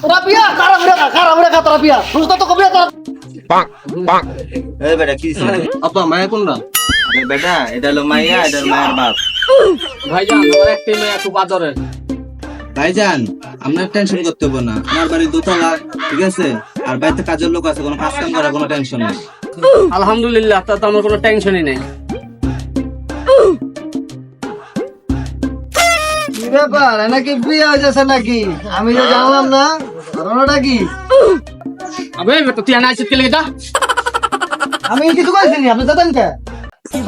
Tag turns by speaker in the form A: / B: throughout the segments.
A: Terapia, cara mereka terapia. Terus tuh kebia terapia.
B: বেটা কি
A: Apa Maya কোনটা?
B: বেটা এটা হলো মাইয়া এটা হলো মায়ের বাপ
C: ভাইজান আমার একটা মেয়ে খুব আদরের।
B: ভাইজান আপনার টেনশন করতে হবে না আমার বাড়ি দোতলা ঠিক আছে আর বাড়িতে কাজের লোক আছে কোনো কাজ কাম করার কোনো টেনশন নেই
C: আলহামদুলিল্লাহ, তা তো আমার কোনো টেনশনই নেই।
A: কি ব্যাপার নাকি বিয়ে হয়েছে নাকি? আমি তো জানলাম না। ঘটনাটা কি?
C: আবে বেটা তুই আনা আছিস কে লেগেটা?
A: আমি কিছু কইছি নি, আপনি জানেন কে?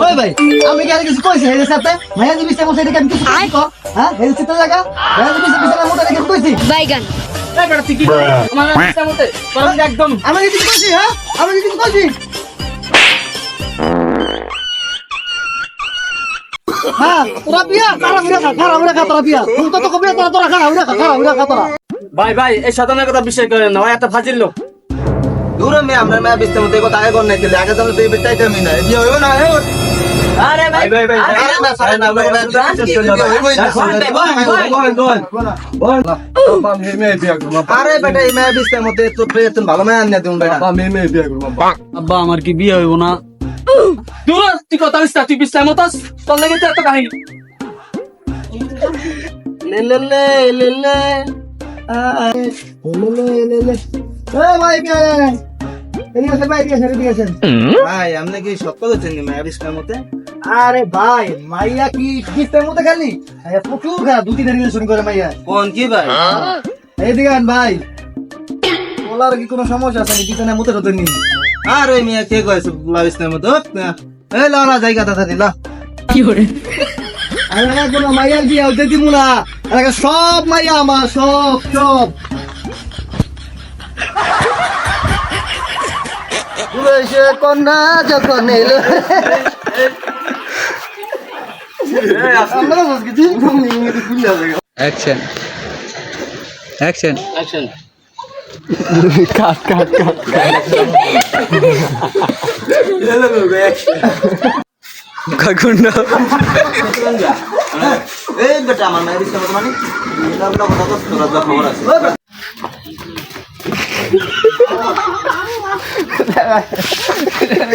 A: ওই ভাই, আমি কি আর কিছু কইছি এর সাথে? মায়া দিবি সে মতে দেখে আমি কিছু কইছি কর। হ্যাঁ, এই চিত্র জায়গা। মায়া দিবি সে পিছনে মতে দেখে কইছি।
D: বাইগান
C: এই বেটা তুই কি আমার রাস্তার মধ্যে তোর আমি একদম
A: আমি কি কিছু কইছি হ্যাঁ? আমি কি কিছু কইছি? হ্যাঁ, terapia, cara mereka terapia. Terus tuh kebia toরা cara mereka toরা.
C: ভাই ভাই এই সাধারণ কথা বিশ্বাস করেন না, ভাই একটা ফাজিল লোক।
B: দূরে মেয়ে আপনার মেয়ে বিস্তার মধ্যে কথা আগে কর নাই তাহলে আগে জানলে তো এই বেটাই আমি না বিয়ে হইব না
C: আরে ভাই ভাই ভাই
B: আরে না সারা না আরে বেটা এই মেয়ে বিস্তার মধ্যে তো প্রেতন ভালো মেয়ে আনিয়া দিন বেটা
C: আব্বা আমার কি বিয়ে হইব না? দূর তুই কথা বলিস না, তুই বিশ্রাম মতাস তোর লেগে তো এত কাহিনী।
B: লে লে লে লে লে
A: এই ভাই কে? এদিকে ভাই এদিকে।
B: ভাই আপনি কি সত্য করছেন কি মেয়ে বিস্তার মধ্যে
A: আরে ভাই, মাইয়া কি কিস্তের মধ্যে খালি? প্রচুর খারাপ, 2-3 রিলেশন করে মাইয়া।
B: কোন কি ভাই
A: এইদিকে আন ভাই। বলার কি কোনো সমস্যা আছে নাকি? পিছনে মুতে হতে নি।
B: আর ওই মেয়ে কে কয়েছে বিস্তার মধ্যে এই লালা জায়গা দাদা দিলা
A: আরে না কোনো মাইয়ার বিয়ে হইতে দিমু না। এলাকা সব মাইয়া আমার, সব। সে কন্যা যখন এলো
E: Action. Action.
C: অ্যাকশন।
E: Kagunda.
B: এই বেটা আমার মেয়ে বিস্তার মধ্যে মানে আমরা কথা তো তোরা যা খবর আছে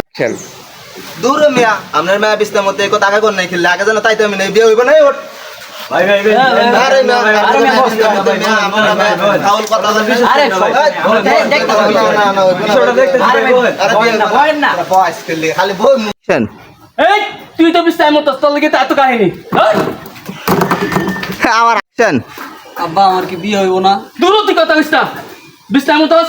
E: Action.
B: দূরে মিয়া আপনার মেয়ে বিস্তার মধ্যে কথা আগে কর নাই খেললে আগে জানো তাই তো আমি বিয়ে হইব না ওর ভাই ভাই ভাই আরে মিয়া আরে মিয়া বিস্তার মধ্যে মিয়া আমরা ফাউল কথা বলবি আরে দেখতে না না বিষয়টা দেখতে আরে বল না বয়স খেললে খালি বই মুশন
C: এই তুই তো বিশ্রাম মতাস তোর লেগে তো এত কাহিনী।
B: আমার অ্যাকশন
C: আব্বা আমার কি বিয়ে হইব না? দূর তুই কথা বলিস না, বিশ্রাম মতাস।